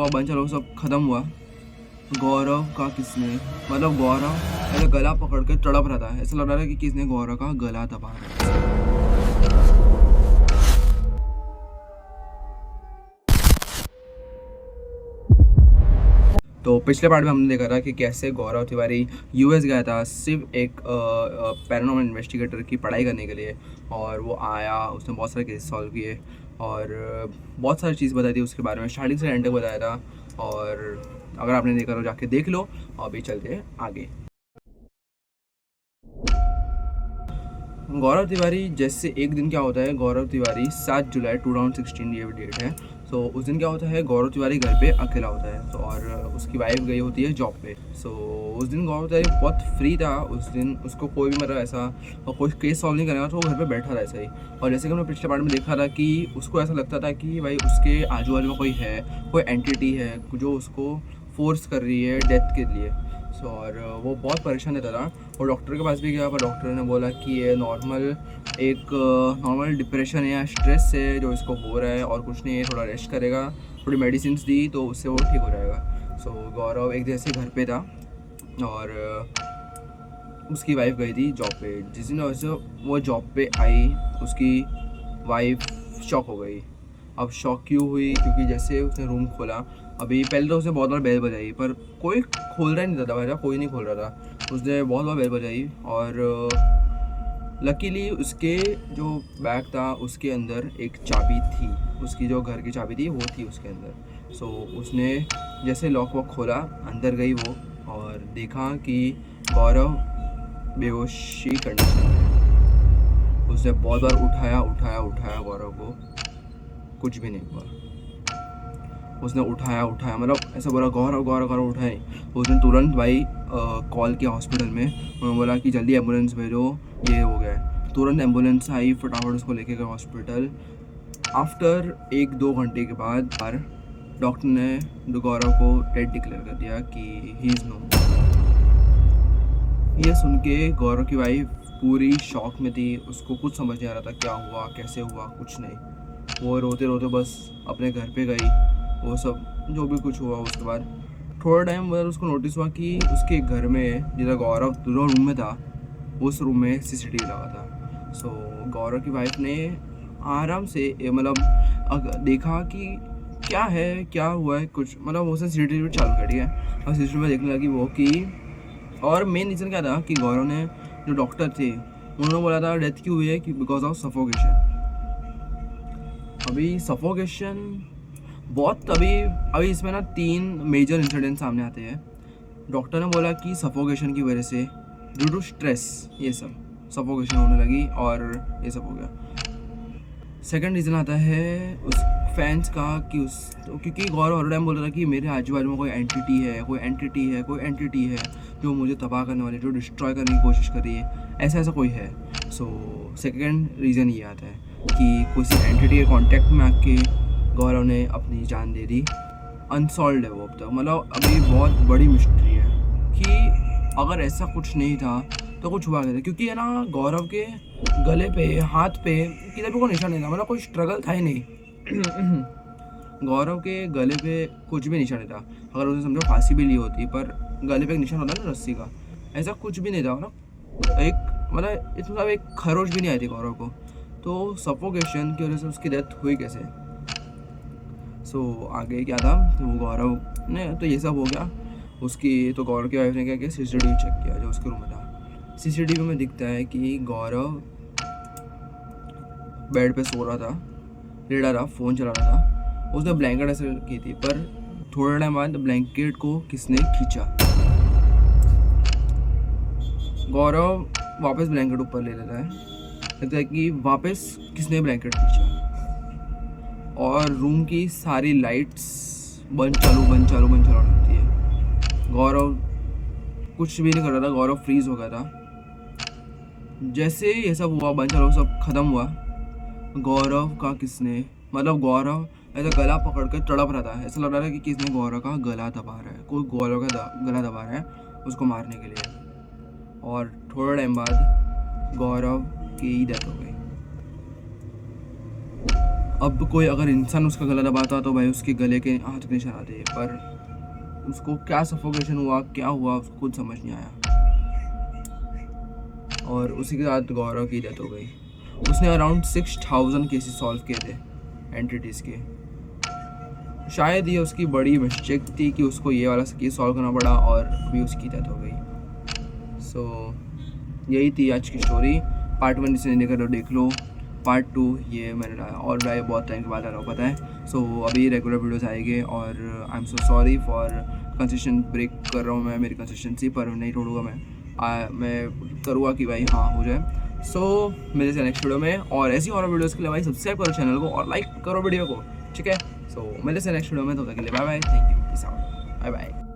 बंचा लोग सब खत्म हुआ। गौरव का किसने मतलब गौरव ऐसा गला पकड़ के तड़प रहा था, ऐसा लग रहा था कि किसने गौरव का गला दबा रहा है। तो पिछले पार्ट में हमने देखा था कि कैसे गौरव तिवारी यूएस गया था सिर्फ एक पैरानॉर्मल इन्वेस्टिगेटर की पढ़ाई करने के लिए, और वो आया, उसने बहुत सारे केस सॉल्व किए और बहुत सारी चीज़ बताई थी उसके बारे में, स्टार्टिंग से एंड तक बताया था। और अगर आपने देखा तो जाके देख लो। अभी चलते हैं आगे। गौरव तिवारी जैसे एक दिन क्या होता है, गौरव तिवारी 7 जुलाई 2016 ये डेट है। सो उस दिन क्या होता है, गौरव तिवारी घर पे अकेला होता है। तो और उसकी वाइफ गई होती है जॉब पे। सो उस दिन गौरव तिवारी बहुत फ्री था। उस दिन उसको कोई भी मतलब ऐसा कोई केस सॉल्व नहीं करेगा, तो वो घर पे बैठा था ऐसा ही। और जैसे कि हमने पिछले पार्ट में देखा था कि उसको ऐसा लगता था कि भाई उसके आजू बाजू में कोई है, कोई एंटिटी है जो उसको फोर्स कर रही है डेथ के लिए। सो और वो बहुत परेशान रहता था। और डॉक्टर के पास भी गया, पर डॉक्टर ने बोला कि ये नॉर्मल डिप्रेशन या स्ट्रेस है जो इसको हो रहा है, और कुछ नहीं है, थोड़ा रेस्ट करेगा, थोड़ी मेडिसिन दी तो उससे वो ठीक हो जाएगा। सो गौरव एक दिन से घर पे था और उसकी वाइफ गई थी जॉब पे। जिस दिन वैसे वो जॉब पे आई, उसकी वाइफ शॉक हो गई। अब शॉक क्यों हुई, क्योंकि जैसे उसने रूम खोला, अभी पहले तो उसने बहुत बार बेल बजाई पर कोई खोल रहा नहीं था दरवाज़ा, कोई नहीं खोल रहा था। उसने बहुत बार बेल बजाई और लकीली उसके जो बैग था उसके अंदर एक चाबी थी, उसकी जो घर की चाबी थी वो थी उसके अंदर। सो उसने जैसे लॉक वॉक खोला, अंदर गई वो और देखा कि गौरव बेहोशी कंडीशन में। उसने बहुत बार उठाया गौरव को, कुछ भी नहीं हुआ। उसने उठाया मतलब ऐसा बोला गौरव गौरव गौरव, उठाया नहीं। उसने तुरंत भाई कॉल किया हॉस्पिटल में। उन्होंने बोला कि जल्दी एम्बुलेंस भेजो, ये हो गया है। तुरंत एम्बुलेंस आई, फटाफट उसको लेके गए हॉस्पिटल। आफ्टर 1-2 घंटे के बाद डॉक्टर ने गौरव को डेड डिक्लेयर कर दिया कि ही इज़ नो। ये सुन के गौरव की वाइफ पूरी शॉक में थी। उसको कुछ समझ नहीं आ रहा था क्या हुआ, कैसे हुआ, कुछ नहीं। वो रोते रोते बस अपने घर पे गई। वो सब जो भी कुछ हुआ उसके बाद थोड़ा टाइम बाद उसको नोटिस हुआ कि उसके घर में जिधर गौरव जो रूम में था, उस रूम में सीसीटीवी लगा था। सो गौरव की वाइफ ने आराम से मतलब देखा कि क्या है, क्या हुआ है, कुछ मतलब उसने सीसीटीवी चालू कर दिया और सीसीटीवी में देखने लगी वो कि, और मेन रीज़न क्या था कि गौरव ने जो डॉक्टर थे उन्होंने बोला था डेथ क्यों हुई है कि बिकॉज ऑफ सफोकेशन। अभी सफोकेशन बहुत अभी इसमें ना 3 मेजर इंसिडेंट सामने आते हैं। डॉक्टर ने बोला कि सफोकेशन की वजह से ड्यू टू स्ट्रेस ये सब सफोकेशन होने लगी और ये सब हो गया। सेकंड रीज़न आता है उस फैंस का कि क्योंकि गौरव हर टाइम बोल रहा था कि मेरे आजू बाजू में कोई एंटिटी है जो मुझे तबाह करने वाली, जो डिस्ट्रॉय करने की कोशिश कर रही है, ऐसा कोई है। सो सेकंड रीज़न ये आता है कि किसी एंटिटी के कांटेक्ट में आके गौरव ने अपनी जान दे दी। अनसॉल्व है वो अब तक, मतलब अभी बहुत बड़ी मिस्ट्री है कि अगर ऐसा कुछ नहीं था तो कुछ हुआ था। क्योंकि है ना गौरव के गले पे, हाथ पे किधर भी कोई निशान नहीं था, मतलब कोई स्ट्रगल था ही नहीं। गौरव के गले पे कुछ भी निशान नहीं था। अगर उसने समझो फांसी भी ली होती, पर गले पे एक निशान होता ना रस्सी का, ऐसा कुछ भी नहीं था ना। एक खरोच भी नहीं आई थी गौरव को। तो सफोकेशन की वजह से उसकी डेथ हुई कैसे। सो आगे क्या था, तो गौरव ने तो ये सब हो गया उसकी। तो गौरव की वाइफ ने क्या किया, सीसीटीवी चेक किया जो उसके रूम में था। सीसीटीवी में दिखता है कि गौरव बेड पे सो रहा था, लेटा रहा, फ़ोन चला रहा था। उसने ब्लैंकेट ऐसे की थी, पर थोड़ा टाइम बाद ब्लैंकेट को किसने खींचा। गौरव वापस ब्लैंकेट ऊपर ले लेता है, लगता है कि वापस किसने ब्लैंकेट खींचा, और रूम की सारी लाइट्स बंद चालू होती है। गौरव कुछ भी नहीं कर रहा था, गौरव फ्रीज हो गया था। जैसे ये सब हुआ, बंद चालू सब खत्म हुआ, गौरव का किसने मतलब गौरव ऐसा गला पकड़ के तड़प रहा था, ऐसा लग रहा था कि किसने गौरव का गला दबा रहा है, कोई गौरव का गला दबा रहा है उसको मारने के लिए। और थोड़ा टाइम बाद गौरव की डेथ हो गई। अब कोई अगर इंसान उसका गला दबाता तो भाई उसके गले के हाथ के निशान आते, पर उसको क्या सफोकेशन हुआ, क्या हुआ, उसको खुद समझ नहीं आया। और उसी के साथ गौरव की डेथ हो गई। उसने अराउंड 6000 केसेस सॉल्व किए थे एंटिटीज़ के। शायद ये उसकी बड़ी मिस्टेक थी कि उसको ये वाला केस सॉल्व करना पड़ा और अभी उसकी डेथ हो गई। सो यही थी आज की स्टोरी। पार्ट 1 जिसे नहीं देखा तो देख लो। पार्ट 2 ये मैंने डाला, और भाई बहुत टाइम के बाद आ रहा हूँ पता है। सो अभी रेगुलर वीडियोस आएंगे, और I am so sorry for consistent break कर रहा हूँ मैं मेरी कंसिस्टेंसी, पर नहीं छोड़ूंगा मैं करूँगा कि भाई हाँ हो जाए। सो मिलते हैं नेक्स्ट वीडियो में, और ऐसी और वीडियोज़ के लिए भाई सब्सक्राइब करो चैनल को और लाइक करो वीडियो को, ठीक है। सो मिलते हैं नेक्स्ट वीडियो में, तब तक के लिए bye bye, thank you, peace out, bye bye.